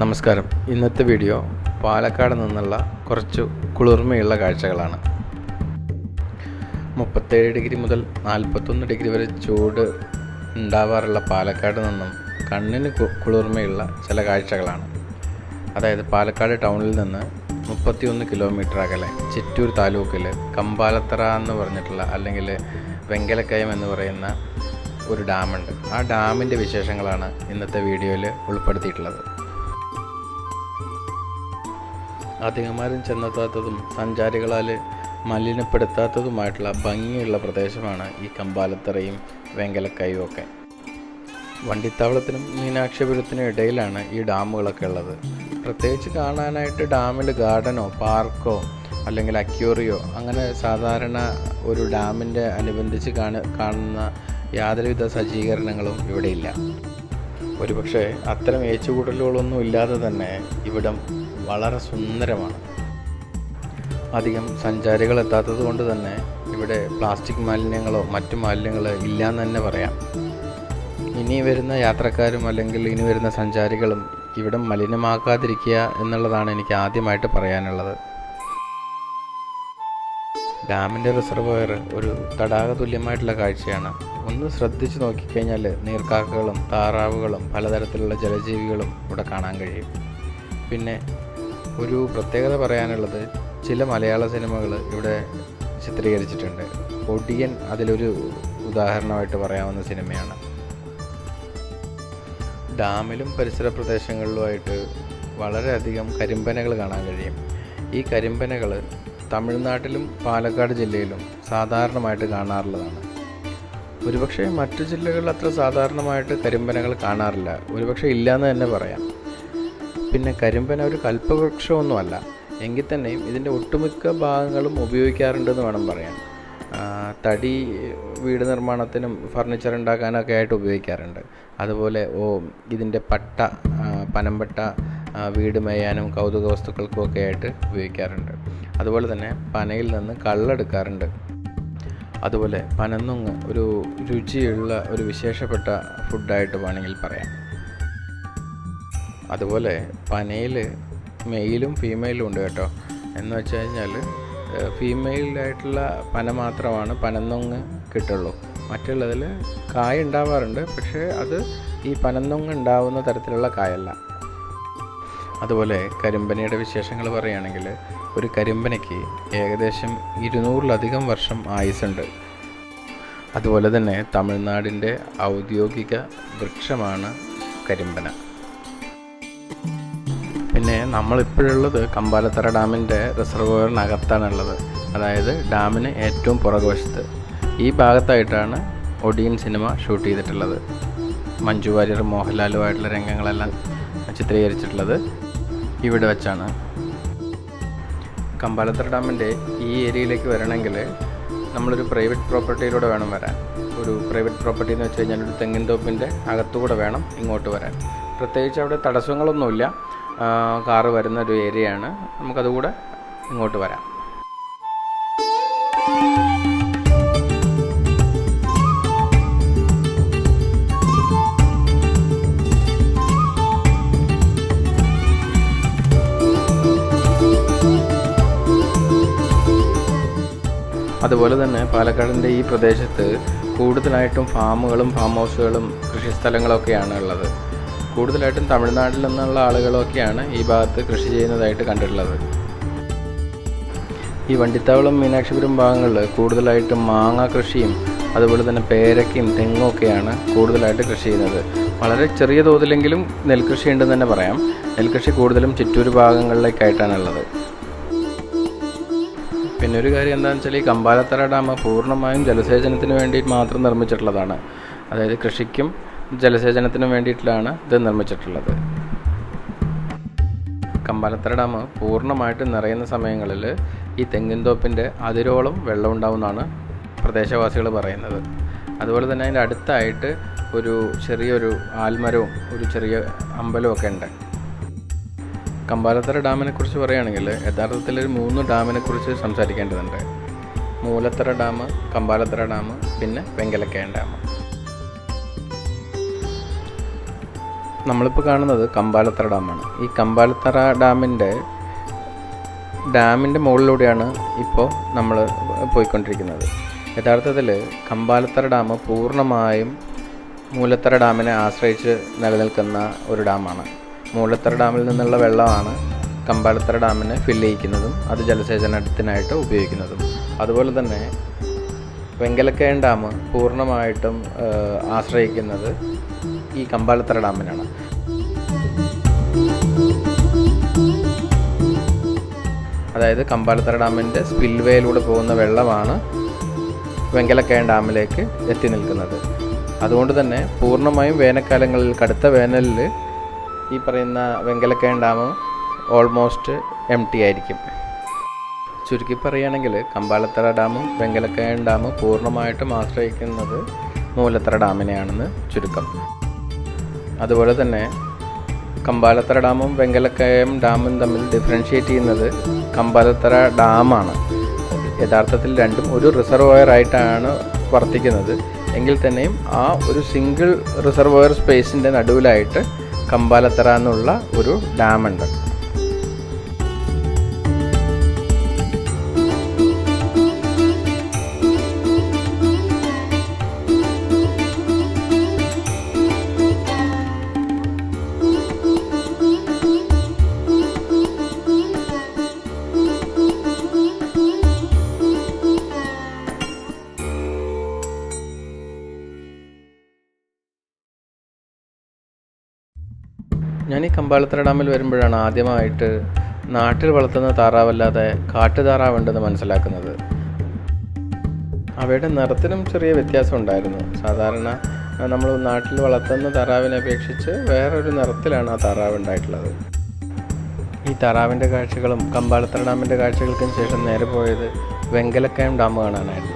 നമസ്കാരം. ഇന്നത്തെ വീഡിയോ പാലക്കാട് നിന്നുള്ള കുറച്ച് കുളിർമയുള്ള കാഴ്ചകളാണ്. 37 ഡിഗ്രി മുതൽ 41 ഡിഗ്രി വരെ ചൂട് ഉണ്ടാവാറുള്ള പാലക്കാട് നിന്നും കണ്ണിന് കുളിർമയുള്ള ചില കാഴ്ചകളാണ്. അതായത് പാലക്കാട് ടൗണിൽ നിന്ന് 31 കിലോമീറ്റർ അകലെ ചിറ്റൂർ താലൂക്കിൽ കമ്പാലത്തറ എന്ന് പറഞ്ഞിട്ടുള്ള അല്ലെങ്കിൽ വെങ്കലക്കയം എന്ന് പറയുന്ന ഒരു ഡാമുണ്ട്. ആ ഡാമിൻ്റെ വിശേഷങ്ങളാണ് ഇന്നത്തെ വീഡിയോയിൽ ഉൾപ്പെടുത്തിയിട്ടുള്ളത്. അധികമാരും ചെന്നെത്താത്തതും സഞ്ചാരികളാൽ മലിനപ്പെടുത്താത്തതുമായിട്ടുള്ള ഭംഗിയുള്ള പ്രദേശമാണ് ഈ കമ്പാലത്തറയും വെങ്കലക്കയും ഒക്കെ. വണ്ടിത്താവളത്തിനും മീനാക്ഷിപുരത്തിനും ഇടയിലാണ് ഈ ഡാമുകളൊക്കെ ഉള്ളത്. പ്രത്യേകിച്ച് കാണാനായിട്ട് ഡാമിൽ ഗാർഡനോ പാർക്കോ അല്ലെങ്കിൽ അക്വേറിയോ അങ്ങനെ സാധാരണ ഒരു ഡാമിൻ്റെ അനുബന്ധിച്ച് കാണുന്ന യാതൊരുവിധ സജ്ജീകരണങ്ങളും ഇവിടെയില്ല. ഒരുപക്ഷെ അത്തരം ഏച്ചുകൂടലുകളൊന്നും ഇല്ലാതെ തന്നെ ഇവിടം വളരെ സുന്ദരമാണ്. അധികം സഞ്ചാരികൾ എത്താത്തത് കൊണ്ട് തന്നെ ഇവിടെ പ്ലാസ്റ്റിക് മാലിന്യങ്ങളോ മറ്റു മാലിന്യങ്ങളോ ഇല്ലയെന്ന് തന്നെ പറയാം. ഇനി വരുന്ന യാത്രക്കാരും അല്ലെങ്കിൽ ഇനി വരുന്ന സഞ്ചാരികളും ഇവിടം മലിനമാക്കാതിരിക്കുക എന്നുള്ളതാണ് എനിക്ക് ആദ്യമായിട്ട് പറയാനുള്ളത്. ഡാമിൻ്റെ റിസർവോയർ ഒരു തടാക തുല്യമായിട്ടുള്ള കാഴ്ചയാണ്. ഒന്ന് ശ്രദ്ധിച്ച് നോക്കിക്കഴിഞ്ഞാൽ നീർക്കാക്കകളും താറാവുകളും പലതരത്തിലുള്ള ജലജീവികളും ഇവിടെ കാണാൻ കഴിയും. പിന്നെ ഒരു പ്രത്യേകത പറയാനുള്ളത്, ചില മലയാള സിനിമകൾ ഇവിടെ ചിത്രീകരിച്ചിട്ടുണ്ട്. ഒടിയൻ അതിലൊരു ഉദാഹരണമായിട്ട് പറയാവുന്ന സിനിമയാണ്. ഡാമിലും പരിസര പ്രദേശങ്ങളിലുമായിട്ട് വളരെയധികം കരിമ്പനകൾ കാണാൻ കഴിയും. ഈ കരിമ്പനകൾ തമിഴ്നാട്ടിലും പാലക്കാട് ജില്ലയിലും സാധാരണമായിട്ട് കാണാറുള്ളതാണ്. ഒരുപക്ഷെ മറ്റു ജില്ലകളിൽ അത്ര സാധാരണമായിട്ട് കരിമ്പനകൾ കാണാറില്ല, ഒരുപക്ഷെ ഇല്ലയെന്ന് തന്നെ പറയാം. പിന്നെ കരിമ്പന ഒരു കൽപ്പവൃക്ഷമൊന്നുമല്ല, എങ്കിൽ തന്നെയും ഇതിൻ്റെ ഒട്ടുമിക്ക ഭാഗങ്ങളും ഉപയോഗിക്കാറുണ്ടെന്ന് വേണം പറയാൻ. തടി വീട് നിർമ്മാണത്തിനും ഫർണിച്ചർ ഉണ്ടാക്കാനൊക്കെ ആയിട്ട് ഉപയോഗിക്കാറുണ്ട്. അതുപോലെ ഇതിൻ്റെ പനമ്പട്ട വീട് മേയാനും കൗതുക വസ്തുക്കൾക്കും ഒക്കെ ആയിട്ട് ഉപയോഗിക്കാറുണ്ട്. അതുപോലെ തന്നെ പനയിൽ നിന്ന് കള്ളെടുക്കാറുണ്ട്. അതുപോലെ പനന്നുങ്ങ് ഒരു രുചിയുള്ള ഒരു വിശേഷപ്പെട്ട ഫുഡായിട്ട് വേണമെങ്കിൽ പറയാം. അതുപോലെ പനയിൽ മെയിലും ഫീമെയിലും ഉണ്ട് കേട്ടോ. എന്ന് വെച്ച് കഴിഞ്ഞാൽ ഫീമെയിലായിട്ടുള്ള പന മാത്രമാണ് പനന്നൊങ്ങ് കിട്ടുള്ളൂ. മറ്റുള്ളതിൽ കായ ഉണ്ടാവാറുണ്ട്, പക്ഷേ അത് ഈ പനന്നൊങ്ങ് ഉണ്ടാവുന്ന തരത്തിലുള്ള കായല്ല. അതുപോലെ കരിമ്പനയുടെ വിശേഷങ്ങൾ പറയുകയാണെങ്കിൽ ഒരു കരിമ്പനയ്ക്ക് ഏകദേശം 200-ലധികം വർഷം ആയുസ്സുണ്ട്. അതുപോലെ തന്നെ തമിഴ്നാടിൻ്റെ ഔദ്യോഗിക വൃക്ഷമാണ് കരിമ്പന. പിന്നെ നമ്മളിപ്പോഴുള്ളത് കമ്പാലത്തറ ഡാമിൻ്റെ റിസർവോയറിനകത്താണുള്ളത്. അതായത് ഡാമിന് ഏറ്റവും പുറകുവശത്ത് ഈ ഭാഗത്തായിട്ടാണ് ഒടിയൻ സിനിമ ഷൂട്ട് ചെയ്തിട്ടുള്ളത്. മഞ്ജു വാര്യർ മോഹൻലാലുമായിട്ടുള്ള രംഗങ്ങളെല്ലാം ചിത്രീകരിച്ചിട്ടുള്ളത് ഇവിടെ വെച്ചാണ്. കമ്പാലത്തറ ഡാമിൻ്റെ ഈ ഏരിയയിലേക്ക് വരണമെങ്കിൽ നമ്മളൊരു പ്രൈവറ്റ് പ്രോപ്പർട്ടിയിലൂടെ വേണം വരാൻ. ഒരു പ്രൈവറ്റ് പ്രോപ്പർട്ടി എന്ന് വെച്ച് കഴിഞ്ഞാൽ ഒരു തെങ്ങിൻ തോപ്പിൻ്റെ അകത്തുകൂടെ വേണം ഇങ്ങോട്ട് വരാൻ. പ്രത്യേകിച്ച് അവിടെ തടസ്സങ്ങളൊന്നുമില്ല, കാറ് വരുന്ന ഒരു ഏരിയയാണ്. നമുക്കതുകൂടെ ഇങ്ങോട്ട് വരാം. അതുപോലെ തന്നെ പാലക്കാടിൻ്റെ ഈ പ്രദേശത്ത് കൂടുതലായിട്ടും ഫാമുകളും ഫാം ഹൗസുകളും കൃഷിസ്ഥലങ്ങളൊക്കെയാണ് ഉള്ളത്. കൂടുതലായിട്ടും തമിഴ്നാട്ടിൽ നിന്നുള്ള ആളുകളൊക്കെയാണ് ഈ ഭാഗത്ത് കൃഷി ചെയ്യുന്നതായിട്ട് കണ്ടിട്ടുള്ളത്. ഈ വണ്ടിത്താവളം മീനാക്ഷിപുരം ഭാഗങ്ങളിൽ കൂടുതലായിട്ടും മാങ്ങ കൃഷിയും അതുപോലെ തന്നെ പേരക്കയും തെങ്ങും ഒക്കെയാണ് കൂടുതലായിട്ട് കൃഷി ചെയ്യുന്നത്. വളരെ ചെറിയ തോതിലെങ്കിലും നെൽകൃഷി ഉണ്ടെന്ന് തന്നെ പറയാം. നെൽകൃഷി കൂടുതലും ചിറ്റൂർ ഭാഗങ്ങളിലേക്കായിട്ടാണുള്ളത്. പിന്നെ ഒരു കാര്യം എന്താണെന്ന് വെച്ചാൽ ഈ കമ്പാലത്തറ ഡാം പൂർണ്ണമായും ജലസേചനത്തിന് വേണ്ടി മാത്രം നിർമ്മിച്ചിട്ടുള്ളതാണ്. അതായത് കൃഷിക്കും ജലസേചനത്തിനും വേണ്ടിയിട്ടാണ് ഇത് നിർമ്മിച്ചിട്ടുള്ളത്. കമ്പാലത്തറ ഡാം പൂർണ്ണമായിട്ട് നിറയുന്ന സമയങ്ങളിൽ ഈ തെങ്ങിൻതോപ്പിൻ്റെ അതിരോളം വെള്ളം ഉണ്ടാവുമെന്നാണ് പ്രദേശവാസികൾ പറയുന്നത്. അതുപോലെ തന്നെ അതിൻ്റെ അടുത്തായിട്ട് ഒരു ചെറിയൊരു ആൽമരവും ഒരു ചെറിയ അമ്പലവും ഒക്കെ ഉണ്ട്. കമ്പാലത്തറ ഡാമിനെ കുറിച്ച് പറയുകയാണെങ്കിൽ യഥാർത്ഥത്തിൽ ഒരു 3 ഡാമിനെ കുറിച്ച് സംസാരിക്കേണ്ടതുണ്ട്. മൂലത്തറ ഡാം, കമ്പാലത്തറ ഡാം, പിന്നെ വെങ്കലക്കയം ഡാം. നമ്മളിപ്പോൾ കാണുന്നത് കമ്പാലത്തറ ഡാമാണ്. ഈ കമ്പാലത്തറ ഡാമിൻ്റെ മുകളിലൂടെയാണ് ഇപ്പോൾ നമ്മൾ പോയിക്കൊണ്ടിരിക്കുന്നത്. യഥാർത്ഥത്തിൽ കമ്പാലത്തറ ഡാം പൂർണ്ണമായും മൂലത്തറ ഡാമിനെ ആശ്രയിച്ച് നിലനിൽക്കുന്ന ഒരു ഡാമാണ്. മൂലത്തറ ഡാമിൽ നിന്നുള്ള വെള്ളമാണ് കമ്പാലത്തറ ഡാമിനെ ഫില്ല് ചെയ്യിക്കുന്നതും അത് ജലസേചനത്തിനായിട്ട് ഉപയോഗിക്കുന്നതും. അതുപോലെ തന്നെ വെങ്കലക്കയം ഡാം പൂർണ്ണമായിട്ടും ആശ്രയിക്കുന്നത് ഈ കമ്പാലത്തറ ഡാമിനാണ്. അതായത് കമ്പാലത്തറ ഡാമിൻ്റെ സ്പിൽവേയിലൂടെ പോകുന്ന വെള്ളമാണ് വെങ്കലക്കയം ഡാമിലേക്ക് എത്തി നിൽക്കുന്നത്. അതുകൊണ്ട് തന്നെ പൂർണ്ണമായും വേനൽക്കാലങ്ങളിൽ, കടുത്ത വേനലിൽ ഈ പറയുന്ന വെങ്കലക്കയം ഡാം ഓൾമോസ്റ്റ് എംപ്റ്റി ആയിരിക്കും. ചുരുക്കി പറയുകയാണെങ്കിൽ കമ്പാലത്തറ ഡാമും വെങ്കലക്കയം ഡാമും പൂർണ്ണമായിട്ടും ആശ്രയിക്കുന്നത് മൂലത്തറ ഡാമിനെയാണെന്ന് ചുരുക്കം. അതുപോലെ തന്നെ കമ്പാലത്തറ ഡാമും വെങ്കലക്കയം ഡാമും തമ്മിൽ ഡിഫറൻഷ്യേറ്റ് ചെയ്യുന്നത് കമ്പാലത്തറ ഡാമാണ്. യഥാർത്ഥത്തിൽ രണ്ടും ഒരു റിസർവോയർ ആയിട്ടാണ് വർത്തിക്കുന്നത്. എങ്കിൽ തന്നെയും ആ ഒരു സിംഗിൾ റിസർവോയർ സ്പേസിൻ്റെ നടുവിലായിട്ട് കമ്പാലത്തറ എന്നുള്ള ഒരു ഡാമുണ്ട്. ഞാൻ ഈ കമ്പാലത്തറ ഡാമിൽ വരുമ്പോഴാണ് ആദ്യമായിട്ട് നാട്ടിൽ വളർത്തുന്ന താറാവല്ലാതെ കാട്ടുതാറാവുണ്ടെന്ന് മനസ്സിലാക്കുന്നത്. അവയുടെ നിറത്തിനും ചെറിയ വ്യത്യാസം ഉണ്ടായിരുന്നു. സാധാരണ നമ്മൾ നാട്ടിൽ വളർത്തുന്ന താറാവിനെ അപേക്ഷിച്ച് വേറൊരു നിറത്തിലാണ് ആ താറാവ് ഉണ്ടായിട്ടുള്ളത്. ഈ താറാവിൻ്റെ കാഴ്ചകളും കമ്പാലത്തറ ഡാമിൻ്റെ കാഴ്ചകൾക്കും ശേഷം നേരെ പോയത് വെങ്കലക്കയം ഡാം കാണാനായിരുന്നു.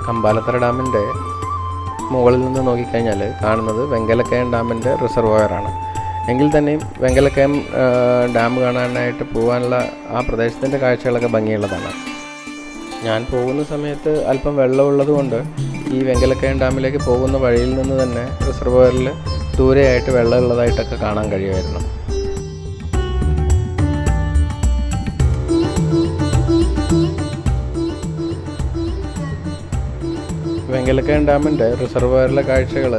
കമ്പാലത്തറ ഡാമിൻ്റെ മുകളിൽ നിന്ന് നോക്കിക്കഴിഞ്ഞാൽ കാണുന്നത് വെങ്കലക്കയം ഡാമിൻ്റെ റിസർവോയറാണ്. എങ്കിൽ തന്നെയും വെങ്കലക്കയം ഡാം കാണാനായിട്ട് പോകാനുള്ള ആ പ്രദേശത്തിൻ്റെ കാഴ്ചകളൊക്കെ ഭംഗിയുള്ളതാണ്. ഞാൻ പോകുന്ന സമയത്ത് അല്പം വെള്ളമുള്ളത് കൊണ്ട് ഈ വെങ്കലക്കയം ഡാമിലേക്ക് പോകുന്ന വഴിയിൽ നിന്ന് തന്നെ റിസർവോയറിൽ ദൂരെയായിട്ട് വെള്ളമുള്ളതായിട്ടൊക്കെ കാണാൻ കഴിയുമായിരുന്നു. വെങ്കലക്കയം ഡാമിൻ്റെ റിസർവോയറിലെ കാഴ്ചകൾ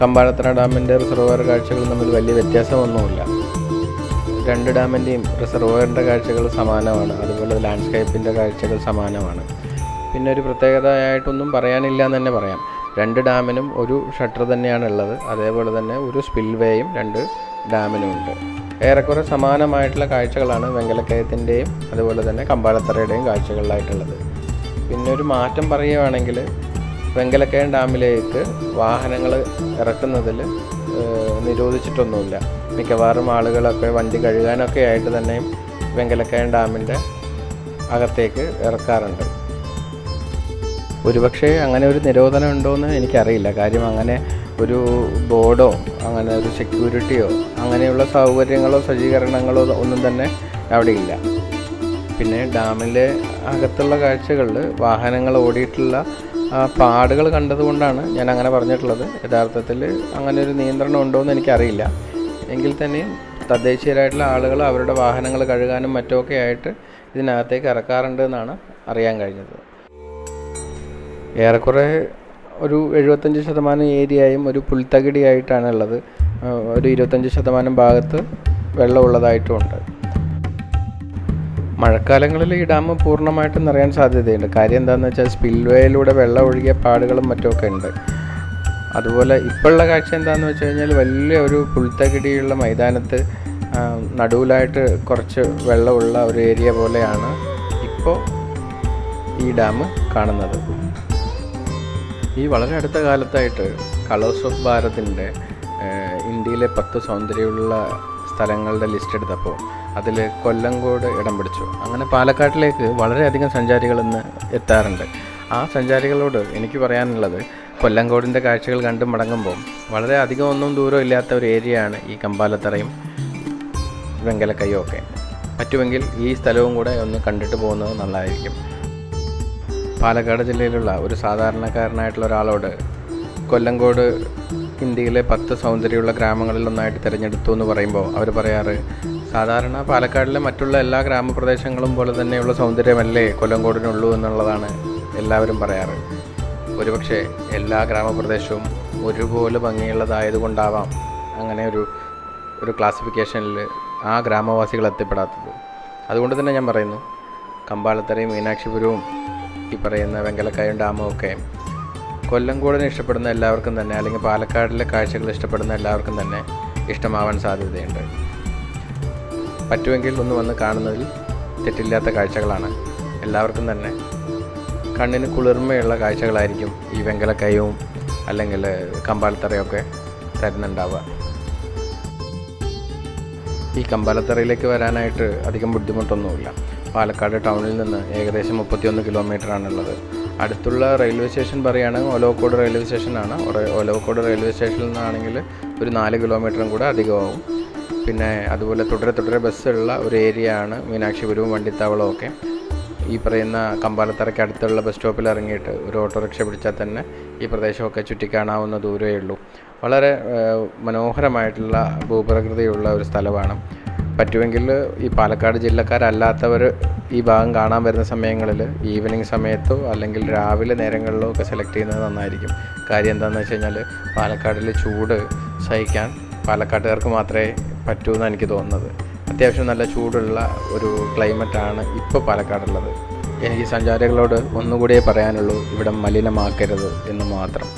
കമ്പാലത്തറ ഡാമിൻ്റെ റിസർവോയർ കാഴ്ചകൾ തമ്മിൽ വലിയ വ്യത്യാസമൊന്നുമില്ല. രണ്ട് ഡാമിൻ്റെയും റിസർവോയറിൻ്റെ കാഴ്ചകൾ സമാനമാണ്. അതുപോലെ ലാൻഡ്സ്കേപ്പിൻ്റെ കാഴ്ചകൾ സമാനമാണ്. പിന്നെ ഒരു പ്രത്യേകതയായിട്ടൊന്നും പറയാനില്ല എന്ന് തന്നെ പറയാം. രണ്ട് ഡാമിനും ഒരു ഷട്ടർ തന്നെയാണ് ഉള്ളത്. അതേപോലെ തന്നെ ഒരു സ്പിൽവേയും രണ്ട് ഡാമിനുമുണ്ട്. ഏറെക്കുറെ സമാനമായിട്ടുള്ള കാഴ്ചകളാണ് വെങ്കലക്കയത്തിൻ്റെയും അതുപോലെ തന്നെ കമ്പാലത്തറയുടെയും കാഴ്ചകളിലായിട്ടുള്ളത്. പിന്നെ ഒരു മാറ്റം പറയുകയാണെങ്കിൽ വെങ്കലക്കയം ഡാമിലേക്ക് വാഹനങ്ങൾ ഇറക്കുന്നതിൽ നിരോധിച്ചിട്ടൊന്നുമില്ല. മിക്കവാറും ആളുകളൊക്കെ വണ്ടി കഴുകാനൊക്കെ ആയിട്ട് തന്നെ വെങ്കലക്കയം ഡാമിൻ്റെ അകത്തേക്ക് ഇറക്കാറുണ്ട്. ഒരുപക്ഷെ അങ്ങനെ ഒരു നിരോധനം ഉണ്ടോയെന്ന് എനിക്കറിയില്ല. കാര്യം അങ്ങനെ ഒരു ബോർഡോ അങ്ങനെ ഒരു സെക്യൂരിറ്റിയോ അങ്ങനെയുള്ള സൗകര്യങ്ങളോ സജ്ജീകരണങ്ങളോ ഒന്നും തന്നെ അവിടെ ഇല്ല. പിന്നെ ഡാമിലെ അകത്തുള്ള കാഴ്ചകളിൽ വാഹനങ്ങൾ ഓടിയിട്ടുള്ള പാടുകൾ കണ്ടതുകൊണ്ടാണ് ഞാൻ അങ്ങനെ പറഞ്ഞിട്ടുള്ളത്. യഥാർത്ഥത്തിൽ അങ്ങനെ ഒരു നിയന്ത്രണം ഉണ്ടോയെന്ന് എനിക്കറിയില്ല. എങ്കിൽ തന്നെയും തദ്ദേശീയരായിട്ടുള്ള ആളുകൾ അവരുടെ വാഹനങ്ങൾ കഴുകാനും മറ്റുമൊക്കെ ആയിട്ട് ഇതിനകത്തേക്ക് ഇറക്കാറുണ്ട് എന്നാണ് അറിയാൻ കഴിഞ്ഞത്. ഏറെക്കുറെ ഒരു 75% ഏരിയയും ഒരു പുൽത്തകിടിയായിട്ടാണ് ഉള്ളത്. ഒരു 25% ഭാഗത്ത് വെള്ളമുള്ളതായിട്ടുമുണ്ട്. മഴക്കാലങ്ങളിൽ ഈ ഡാം പൂർണ്ണമായിട്ടും നിറയാൻ സാധ്യതയുണ്ട്. കാര്യം എന്താണെന്ന് വെച്ചാൽ സ്പിൽവേയിലൂടെ വെള്ളം ഒഴുകിയ പാടുകളും മറ്റുമൊക്കെ ഉണ്ട്. അതുപോലെ ഇപ്പോഴുള്ള കാഴ്ച എന്താണെന്ന് വെച്ച് കഴിഞ്ഞാൽ വലിയ ഒരു പുൽത്തകിടിയുള്ള മൈതാനത്ത് നടുവിലായിട്ട് കുറച്ച് വെള്ളമുള്ള ഒരു ഏരിയ പോലെയാണ് ഇപ്പോൾ ഈ ഡാം കാണുന്നത്. ഈ വളരെ അടുത്ത കാലത്തായിട്ട് കളേഴ്സ് ഓഫ് ഭാരതിൻ്റെ ഇന്ത്യയിലെ 10 സൗന്ദര്യമുള്ള സ്ഥലങ്ങളുടെ ലിസ്റ്റ് എടുത്തപ്പോൾ അതിൽ കൊല്ലങ്കോട് ഇടം പിടിച്ചു. അങ്ങനെ പാലക്കാട്ടിലേക്ക് വളരെയധികം സഞ്ചാരികൾ ഇന്ന് എത്താറുണ്ട്. ആ സഞ്ചാരികളോട് എനിക്ക് പറയാനുള്ളത്, കൊല്ലങ്കോടിൻ്റെ കാഴ്ചകൾ കണ്ടു മടങ്ങുമ്പോൾ വളരെ അധികം ഒന്നും ദൂരം ഇല്ലാത്ത ഒരു ഏരിയയാണ് ഈ കമ്പാലത്തറയും വെങ്കലക്കയും ഒക്കെ. പറ്റുമെങ്കിൽ ഈ സ്ഥലവും കൂടെ ഒന്ന് കണ്ടിട്ട് പോകുന്നത് നല്ലതായിരിക്കും. പാലക്കാട് ജില്ലയിലുള്ള ഒരു സാധാരണക്കാരനായിട്ടുള്ള ഒരാളോട് കൊല്ലങ്കോട് ഇന്ത്യയിലെ 10 സൗന്ദര്യമുള്ള ഗ്രാമങ്ങളിലൊന്നായിട്ട് തിരഞ്ഞെടുത്തു എന്ന് പറയുമ്പോൾ അവർ പറയാറ്, സാധാരണ പാലക്കാടിലെ മറ്റുള്ള എല്ലാ ഗ്രാമപ്രദേശങ്ങളും പോലെ തന്നെയുള്ള സൗന്ദര്യമല്ലേ കൊല്ലങ്കോടിനുള്ളൂ എന്നുള്ളതാണ് എല്ലാവരും പറയാറ്. ഒരുപക്ഷെ എല്ലാ ഗ്രാമപ്രദേശവും ഒരുപോലെ ഭംഗിയുള്ളതായതുകൊണ്ടാവാം അങ്ങനെ ഒരു ക്ലാസിഫിക്കേഷനിൽ ആ ഗ്രാമവാസികൾ എത്തിപ്പെടാത്തത്. അതുകൊണ്ട് തന്നെ ഞാൻ പറയുന്നു, കമ്പാലത്തറയും മീനാക്ഷിപുരവും ഈ പറയുന്ന വെങ്കലക്കായും ഡാമും ഒക്കെ കൊല്ലങ്കോടിനെ ഇഷ്ടപ്പെടുന്ന എല്ലാവർക്കും തന്നെ, അല്ലെങ്കിൽ പാലക്കാടിലെ കാഴ്ചകൾ ഇഷ്ടപ്പെടുന്ന എല്ലാവർക്കും തന്നെ ഇഷ്ടമാവാൻ സാധ്യതയുണ്ട്. പറ്റുമെങ്കിൽ ഒന്ന് വന്ന് കാണുന്നതിൽ തെറ്റില്ലാത്ത കാഴ്ചകളാണ്. എല്ലാവർക്കും തന്നെ കണ്ണിന് കുളിർമയുള്ള കാഴ്ചകളായിരിക്കും ഈ വെങ്കലക്കയവും അല്ലെങ്കിൽ കമ്പാലത്തറയൊക്കെ തരുന്നുണ്ടാവുക. ഈ കമ്പാലത്തറയിലേക്ക് വരാനായിട്ട് അധികം ബുദ്ധിമുട്ടൊന്നുമില്ല. പാലക്കാട് ടൗണിൽ നിന്ന് ഏകദേശം 31 കിലോമീറ്ററാണുള്ളത്. അടുത്തുള്ള റെയിൽവേ സ്റ്റേഷൻ പറയുകയാണെങ്കിൽ ഒലവക്കോട് റെയിൽവേ സ്റ്റേഷനാണ്. ഒലവക്കോട് റെയിൽവേ സ്റ്റേഷനിൽ നിന്നാണെങ്കിൽ ഒരു 4 കിലോമീറ്ററും കൂടെ അധികമാവും. പിന്നെ അതുപോലെ തുടരെ ബസ്സുള്ള ഒരു ഏരിയ ആണ് മീനാക്ഷിപുരവും വണ്ടിത്താവളവും ഒക്കെ. ഈ പറയുന്ന കമ്പാലത്തറയ്ക്ക് അടുത്തുള്ള ബസ് സ്റ്റോപ്പിൽ ഇറങ്ങിയിട്ട് ഒരു ഓട്ടോറിക്ഷ പിടിച്ചാൽ തന്നെ ഈ പ്രദേശമൊക്കെ ചുറ്റിക്കാണാവുന്ന ദൂരമേ ഉള്ളൂ. വളരെ മനോഹരമായിട്ടുള്ള ഭൂപ്രകൃതിയുള്ള ഒരു സ്ഥലമാണ്. പറ്റുമെങ്കിൽ ഈ പാലക്കാട് ജില്ലക്കാരല്ലാത്തവർ ഈ ഭാഗം കാണാൻ വരുന്ന സമയങ്ങളിൽ ഈവനിങ് സമയത്തോ അല്ലെങ്കിൽ രാവിലെ നേരങ്ങളിലോ ഒക്കെ സെലക്ട് ചെയ്യുന്നത് നന്നായിരിക്കും. കാര്യം എന്താണെന്ന് വെച്ച് കഴിഞ്ഞാൽ പാലക്കാടിലെ ചൂട് സഹിക്കാൻ പാലക്കാട്ടുകാർക്ക് മാത്രമേ പറ്റൂ എന്നാണ് എനിക്ക് തോന്നുന്നത്. അത്യാവശ്യം നല്ല ചൂടുള്ള ഒരു ക്ലൈമറ്റാണ് ഇപ്പോൾ പാലക്കാടുള്ളത്. എനിക്ക് സഞ്ചാരികളോട് ഒന്നുകൂടിയേ പറയാനുള്ളൂ, ഇവിടെ മലിനമാക്കരുത് എന്ന് മാത്രം.